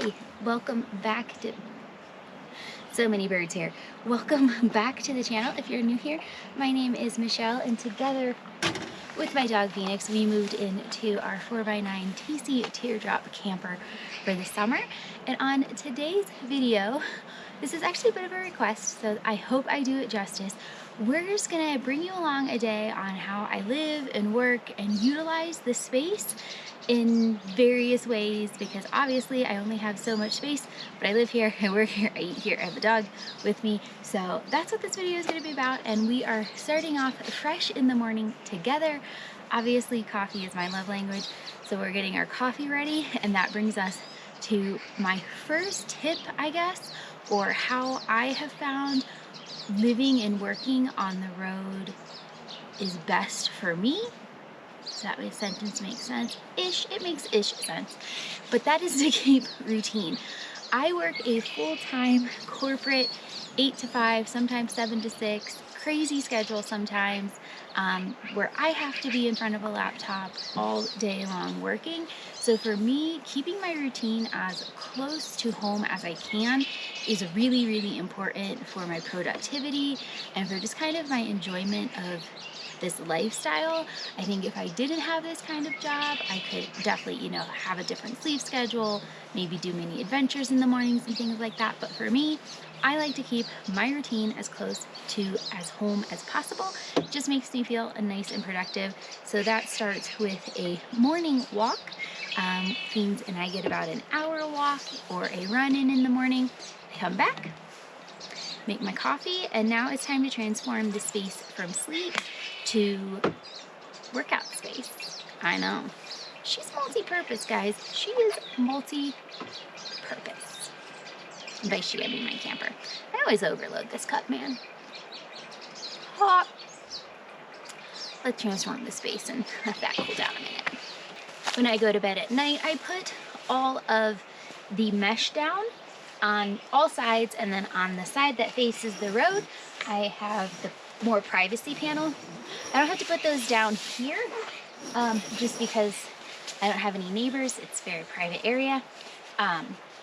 Hi, welcome back to so many birds here. Welcome back to the channel. If you're new here, my name is Michelle, and together with my dog Phoenix, we moved into our 4x9 TC Teardrop Camper for the summer. And on today's video, this is actually a bit of a request, so I hope I do it justice. We're just gonna bring you along a day on how I live and work and utilize the space in various ways, because obviously I only have so much space, but I live here, I work here, I eat here, I have a dog with me. So that's what this video is going to be about, and we are starting off fresh in the morning together. Obviously coffee is my love language, so we're getting our coffee ready, and that brings us to my first tip, I guess, or how I have found living and working on the road is best for me. So that way the sentence makes sense. It makes ish sense. But that is to keep routine. I work a full-time corporate 8 to 5, sometimes 7 to 6, crazy schedule sometimes, where I have to be in front of a laptop all day long working. So for me, keeping my routine as close to home as I can is really, really important for my productivity and for just kind of my enjoyment of this lifestyle. I think if I didn't have this kind of job, I could definitely, have a different sleep schedule, maybe do mini adventures in the mornings and things like that. But for me, I like to keep my routine as close to as home as possible. It just makes me feel nice and productive. So that starts with a morning walk. Fiends and I get about an hour walk or a run in the morning. I come back, make my coffee, and now it's time to transform the space from sleep to workout space. I know. She's multi-purpose, guys. She is multi-purpose. By she, I mean my camper. I always overload this cup, man. Hot. Let's transform the space and let that cool down a minute. When I go to bed at night, I put all of the mesh down on all sides, and then on the side that faces the road, I have the more privacy panel. I don't have to put those down here, just because I don't have any neighbors. It's a very private area.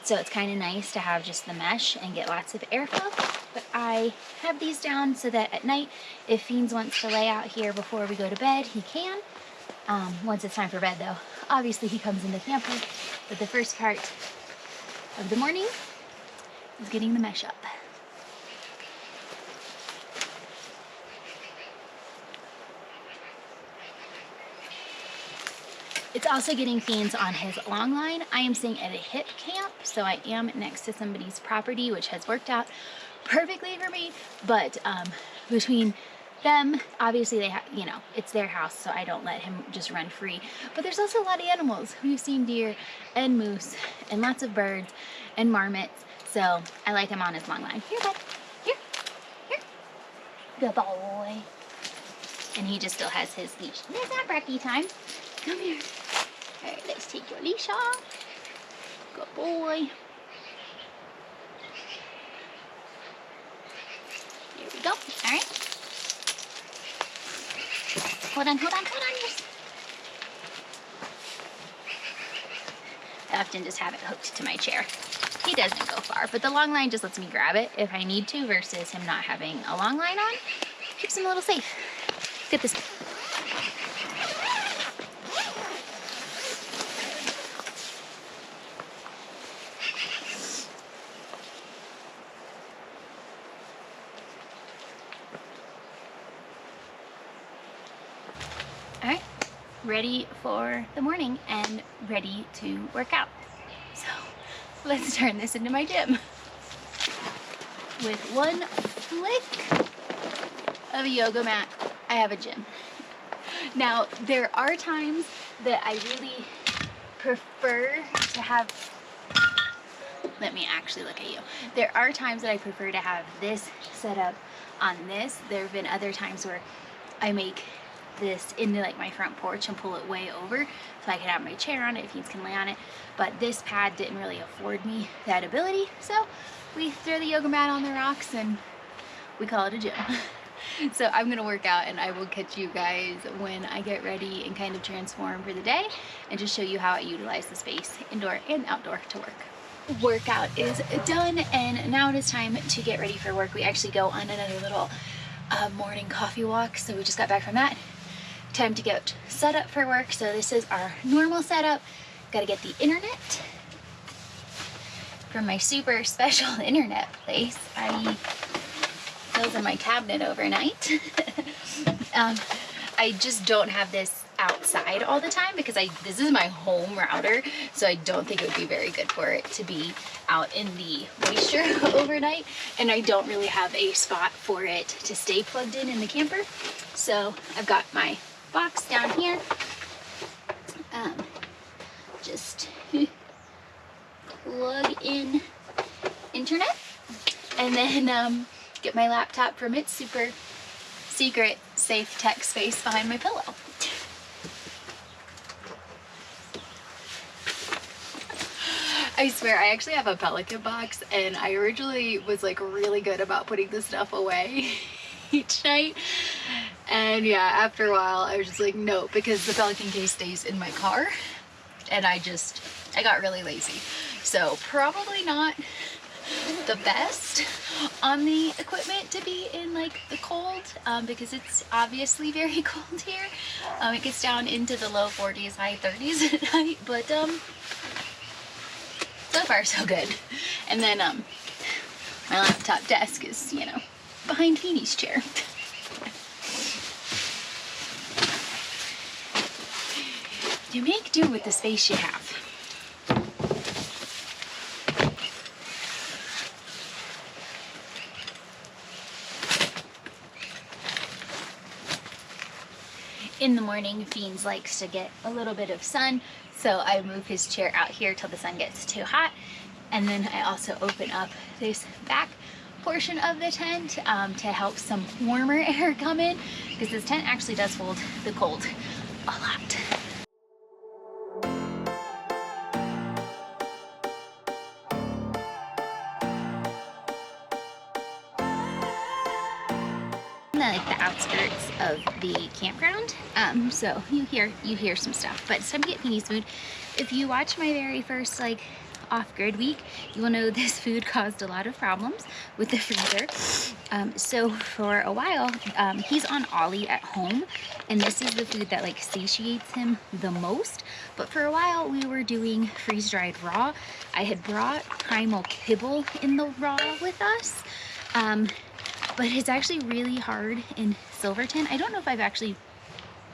So it's kind of nice to have just the mesh and get lots of airflow. But I have these down so that at night, if Fiends wants to lay out here before we go to bed, he can. Once it's time for bed though, obviously he comes in the camper. But the first part of the morning is getting the mesh up. It's also getting Fiends on his long line. I am staying at a hip camp, so I am next to somebody's property, which has worked out perfectly for me. But between them, obviously they have, it's their house, so I don't let him just run free. But there's also a lot of animals. We've seen deer and moose and lots of birds and marmots. So I like him on his long line. Here, bud. Here. Good boy. And he just still has his leash. It's not brekkie time. Come here. All right, let's take your leash off. Good boy. Here we go. All right. Hold on. I often just have it hooked to my chair. He doesn't go far, but the long line just lets me grab it if I need to, versus him not having a long line on. Keeps him a little safe. Get this. All right, ready for the morning and ready to work out. So let's turn this into my gym. With one flick of a yoga mat, I have a gym. Now, there are times that I really prefer to have, let me actually look at you. There are times that I prefer to have this set up on this. There have been other times where I make this into like my front porch and pull it way over so I can have my chair on it if you can lay on it. But this pad didn't really afford me that ability, so we throw the yoga mat on the rocks and we call it a gym. So I'm gonna work out, and I will catch you guys when I get ready and kind of transform for the day and just show you how I utilize the space indoor and outdoor to work. workout is done, and now it is time to get ready for work. We actually go on another little morning coffee walk, so we just got back from that. Time to get set up for work. So this is our normal setup. Gotta get the internet from my super special internet place. Those in my cabinet overnight. I just don't have this outside all the time because this is my home router, so I don't think it would be very good for it to be out in the moisture overnight, and I don't really have a spot for it to stay plugged in the camper. So I've got my box down here. Just plug in internet, and then get my laptop from its super secret safe tech space behind my pillow. I swear, I actually have a Pelican box, and I originally was like really good about putting this stuff away each night. And yeah, after a while I was just like, no, because the Pelican case stays in my car, and I got really lazy. So probably not the best on the equipment to be in like the cold, because it's obviously very cold here. It gets down into the low 40s, high 30s at night, but so far so good. And then my laptop desk is, you know, behind Feeney's chair. You make do with the space you have. In the morning, Fiends likes to get a little bit of sun, so I move his chair out here till the sun gets too hot. And then I also open up this back portion of the tent to help some warmer air come in, because this tent actually does hold the cold a lot. Like the outskirts of the campground, so you hear some stuff, but it's time to get Feeney's food. If you watch my very first like off-grid week, you will know this food caused a lot of problems with the freezer. So for a while, he's on Ollie at home, and this is the food that like satiates him the most. But for a while we were doing freeze-dried raw. I had brought primal kibble in the raw with us, but it's actually really hard in Silverton. I don't know if I've actually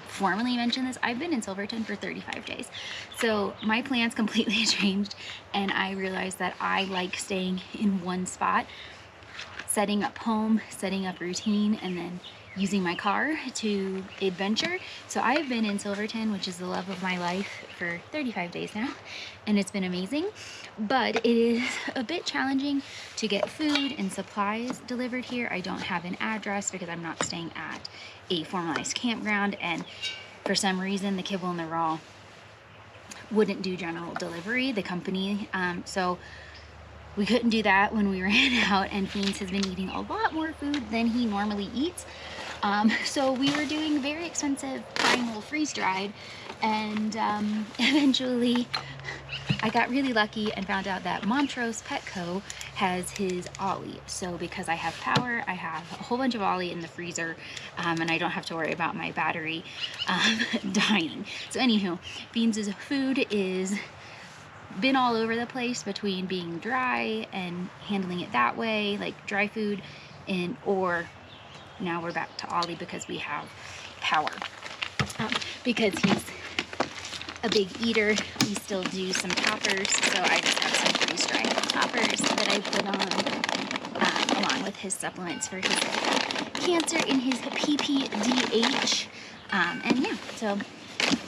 formally mentioned this. I've been in Silverton for 35 days. So my plans completely changed, and I realized that I like staying in one spot, setting up home, setting up routine, and then using my car to adventure. So I've been in Silverton, which is the love of my life, for 35 days now, and it's been amazing. But it is a bit challenging to get food and supplies delivered here. I don't have an address because I'm not staying at a formalized campground, and for some reason the kibble and the raw wouldn't do general delivery, the company, so we couldn't do that when we ran out, and Fiends has been eating a lot more food than he normally eats. So we were doing very expensive primal freeze-dried, and eventually I got really lucky and found out that Montrose Petco has his Ollie. So because I have power, I have a whole bunch of Ollie in the freezer, and I don't have to worry about my battery dying. So anywho, Fiends' food is been all over the place between being dry and handling it that way, like dry food, or now we're back to Ollie because we have power. Because he's a big eater, we still do some toppers, so I just have some freeze-dried toppers that I put on along with his supplements for his cancer and his PPDH, and yeah, so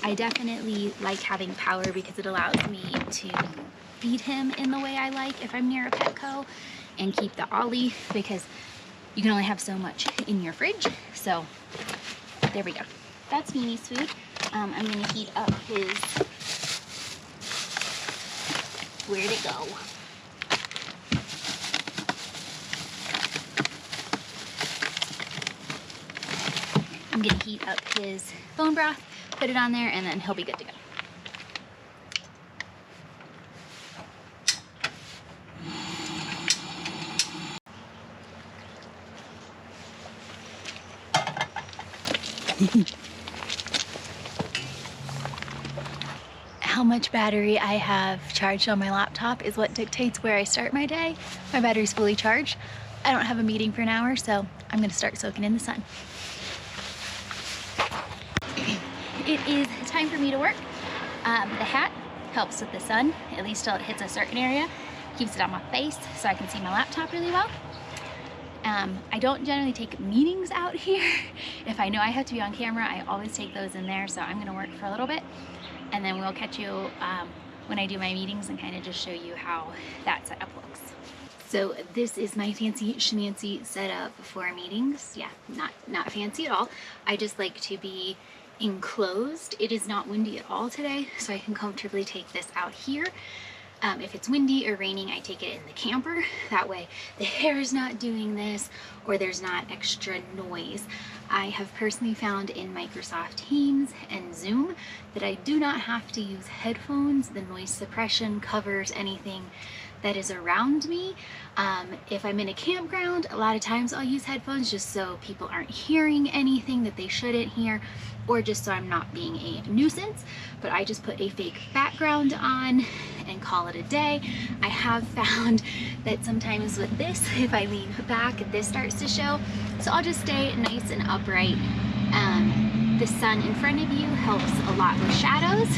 I definitely like having power because it allows me to feed him in the way I like if I'm near a Petco, and keep the Ollie because you can only have so much in your fridge. So there we go. That's Mimi's food. I'm gonna heat up his, where'd it go? I'm gonna heat up his bone broth, put it on there, and then he'll be good to go. How much battery I have charged on my laptop is what dictates where I start my day. My battery's fully charged. I don't have a meeting for an hour, so I'm gonna start soaking in the sun. It is time for me to work. The hat helps with the sun, at least till it hits a certain area. Keeps it on my face so I can see my laptop really well. I don't generally take meetings out here. If I know I have to be on camera, I always take those in there, so I'm gonna work for a little bit, and then we'll catch you when I do my meetings and kind of just show you how that setup looks. So this is my fancy schmancy setup for meetings. Yeah, not fancy at all. I just like to be enclosed. It is not windy at all today, so I can comfortably take this out here. If it's windy or raining, I take it in the camper. That way the hair is not doing this, or there's not extra noise. I have personally found in Microsoft Teams and Zoom that I do not have to use headphones. The noise suppression covers anything that is around me. If I'm in a campground, a lot of times I'll use headphones just so people aren't hearing anything that they shouldn't hear, or just so I'm not being a nuisance. But I just put a fake background on and call it a day. I have found that sometimes with this, if I lean back, this starts to show. So I'll just stay nice and upright. The sun in front of you helps a lot with shadows.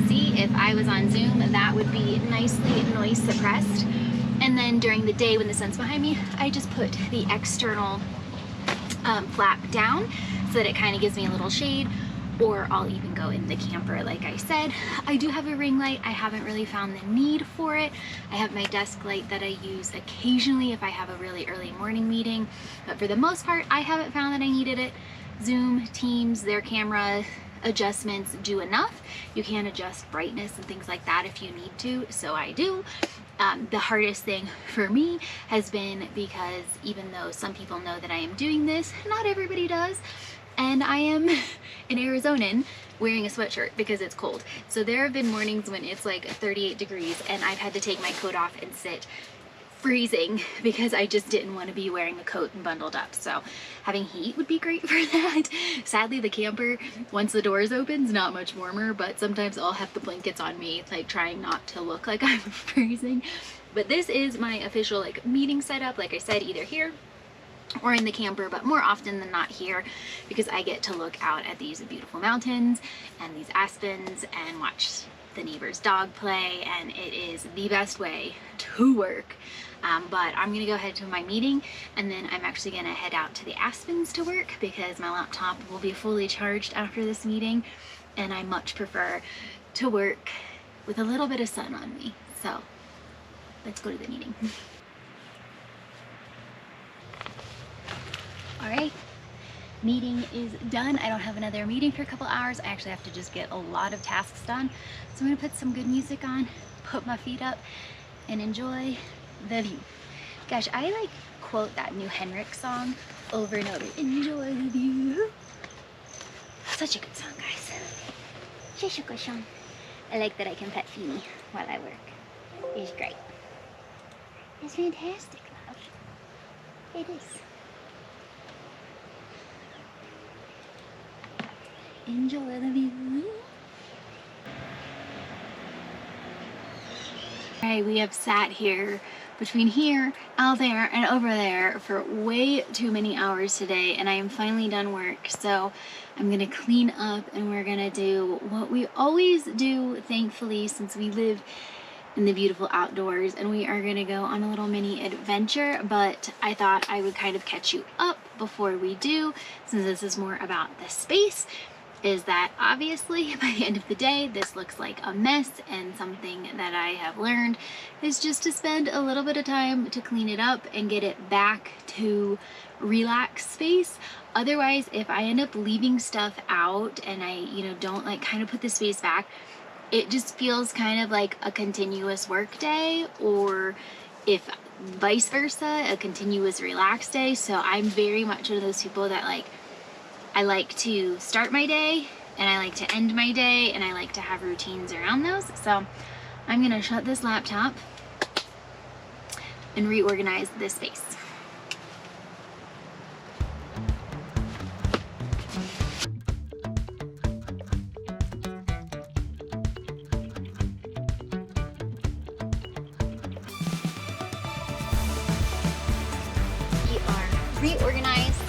See, if I was on Zoom, that would be nicely noise suppressed. And then during the day when the sun's behind me, I just put the external flap down so that it kind of gives me a little shade, or I'll even go in the camper like I said. I do have a ring light. I haven't really found the need for it. I have my desk light that I use occasionally if I have a really early morning meeting, but for the most part, I haven't found that I needed it. Zoom, Teams, their camera adjustments do enough. You can adjust brightness and things like that if you need to, so I do. The hardest thing for me has been because even though some people know that I am doing this, not everybody does, and I am an Arizonan wearing a sweatshirt because it's cold. So there have been mornings when it's like 38 degrees and I've had to take my coat off and sit freezing because I just didn't want to be wearing a coat and bundled up. So having heat would be great for that. Sadly, the camper, once the doors open, is not much warmer, but sometimes I'll have the blankets on me, like trying not to look like I'm freezing. But this is my official like meeting setup, like I said, either here or in the camper, but more often than not here, because I get to look out at these beautiful mountains and these aspens and watch the neighbor's dog play, and it is the best way to work. But I'm gonna go ahead to my meeting, and then I'm actually gonna head out to the aspens to work because my laptop will be fully charged after this meeting, and I much prefer to work with a little bit of sun on me. So let's go to the meeting. All right, meeting is done. I don't have another meeting for a couple hours. I actually have to just get a lot of tasks done. So I'm gonna put some good music on, put my feet up, and enjoy the view. Gosh, I like quote that new Henrik song over and over. Enjoy the view. Such a good song, guys. Such a good song. I like that I can pet Feeny while I work. It's great. It's fantastic, love. It is. Enjoy the view. Alright, we have sat here between here, out there, and over there for way too many hours today, and I am finally done work. So I'm gonna clean up and we're gonna do what we always do, thankfully, since we live in the beautiful outdoors, and we are gonna go on a little mini adventure. But I thought I would kind of catch you up before we do, since this is more about the space. Is that obviously by the end of the day this looks like a mess, and something that I have learned is just to spend a little bit of time to clean it up and get it back to relax space. Otherwise, if I end up leaving stuff out and I don't like kind of put the space back, it just feels kind of like a continuous work day, or if vice versa, a continuous relaxed day. So I'm very much one of those people that I like to start my day and I like to end my day, and I like to have routines around those. So I'm gonna shut this laptop and reorganize this space. reorganized,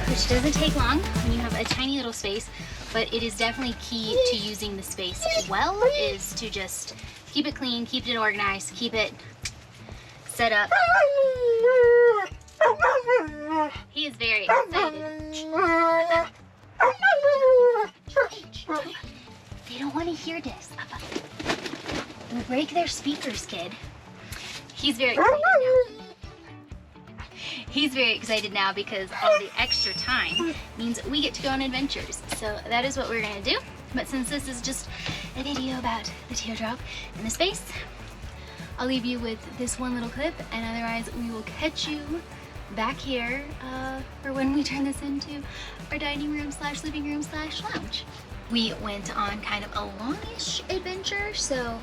which doesn't take long when you have a tiny little space, but it is definitely key to using the space well, is to just keep it clean, keep it organized, keep it set up. He is very excited. They don't want to hear this. It'll break their speakers, kid. He's very excited now. He's very excited now because all the extra time means we get to go on adventures. So that is what we're gonna do. But since this is just a video about the teardrop and the space, I'll leave you with this one little clip, and otherwise we will catch you back here for when we turn this into our dining room slash living room slash lounge. We went on kind of a longish adventure, so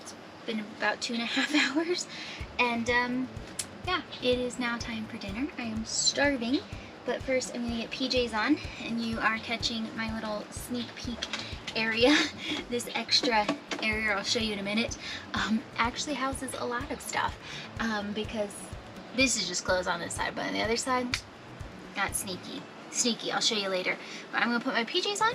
it's been about 2.5 hours, and yeah, it is now time for dinner. I am starving, but first I'm gonna get PJs on, and you are catching my little sneak peek area. This extra area I'll show you in a minute actually houses a lot of stuff because this is just clothes on this side, but on the other side, not sneaky. Sneaky, I'll show you later. But I'm gonna put my PJs on,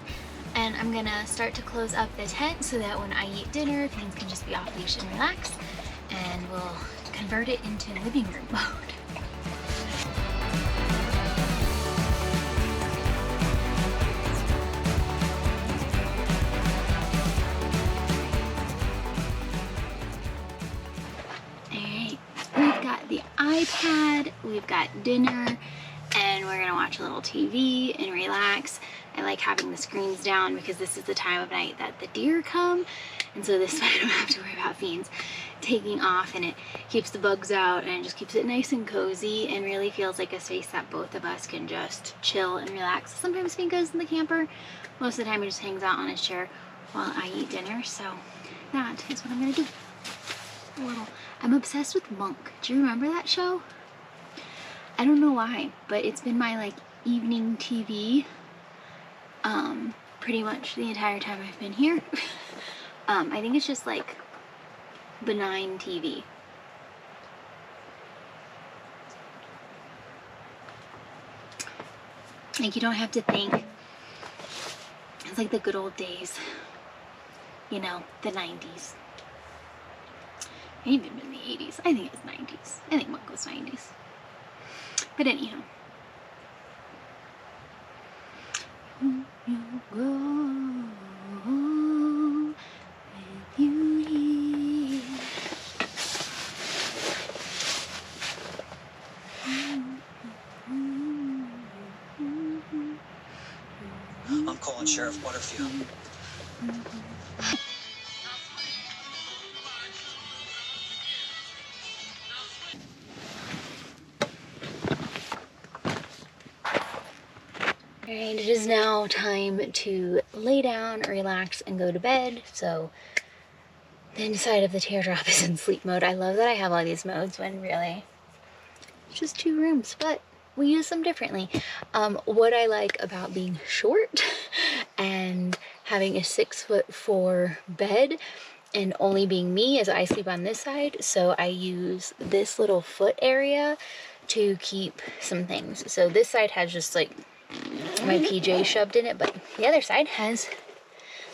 and I'm gonna start to close up the tent so that when I eat dinner, things can just be off leash and relax, and we'll convert it into living room mode. Alright, we've got the iPad, we've got dinner, and we're gonna watch a little TV and relax. I like having the screens down because this is the time of night that the deer come, and so this way I don't have to worry about Fiends taking off, and it keeps the bugs out and it just keeps it nice and cozy and really feels like a space that both of us can just chill and relax. Sometimes Fiend goes in the camper. Most of the time he just hangs out on his chair while I eat dinner, so that is what I'm gonna do. I'm obsessed with Monk. Do you remember that show? I don't know why, but it's been my like evening TV pretty much the entire time I've been here. I think it's just like benign TV. Like you don't have to think. It's like the good old days, you know, the 90s. Even in the 80s. I think it's 90s. I think Monk was 90s. But anyhow. You go with you here. I'm calling Sheriff Butterfield. Alright, it is now time to lay down, relax, and go to bed. So the inside of the teardrop is in sleep mode. I love that I have all these modes when really it's just 2 rooms, but we use them differently. What I like about being short and having a 6'4" bed and only being me is I sleep on this side, so I use this little foot area to keep some things. So this side has just like my PJ shoved in it, but the other side has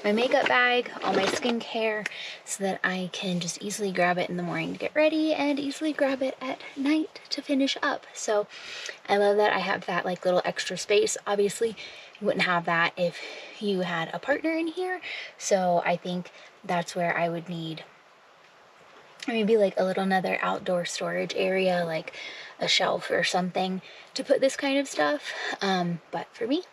my makeup bag, all my skincare, so that I can just easily grab it in the morning to get ready and easily grab it at night to finish up. So I love that I have that like little extra space. Obviously you wouldn't have that if you had a partner in here, so I think that's where I would need maybe like a little another outdoor storage area, like a shelf or something to put this kind of stuff. But for me,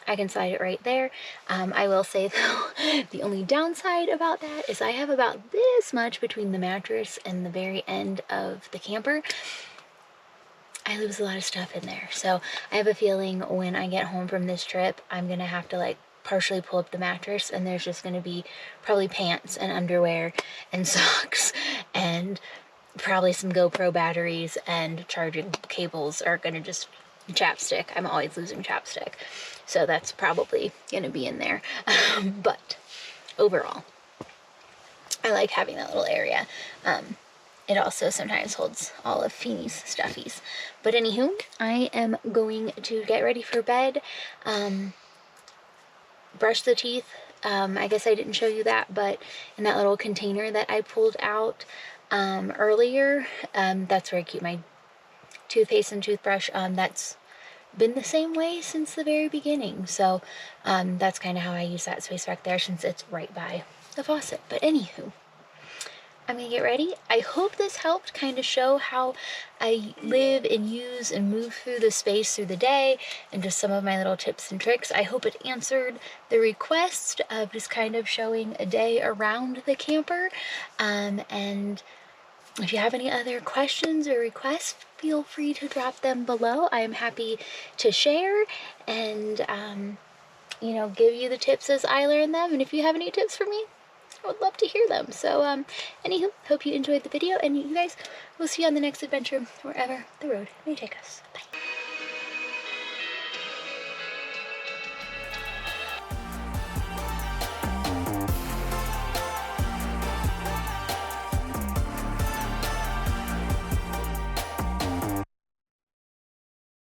I can slide it right there. I will say though, the only downside about that is I have about this much between the mattress and the very end of the camper. I lose a lot of stuff in there. So I have a feeling when I get home from this trip, I'm gonna have to like partially pull up the mattress, and there's just gonna be probably pants and underwear and socks and probably some GoPro batteries and charging cables are gonna just chapstick. I'm always losing chapstick, so that's probably gonna be in there. But overall, I like having that little area. it also sometimes holds all of Feeney's stuffies. But anywho, I am going to get ready for bed, brush the teeth. I guess I didn't show you that, but in that little container that I pulled out earlier, that's where I keep my toothpaste and toothbrush. That's been the same way since the very beginning. So that's kind of how I use that space back there, since it's right by the faucet. But anywho, I'm gonna get ready. I hope this helped kind of show how I live and use and move through the space through the day, and just some of my little tips and tricks. I hope it answered the request of just kind of showing a day around the camper. And if you have any other questions or requests, feel free to drop them below. I am happy to share and you know, give you the tips as I learn them. And if you have any tips for me, I would love to hear them. So anywho, hope you enjoyed the video, and you guys, we'll see you on the next adventure, wherever the road may take us. Bye.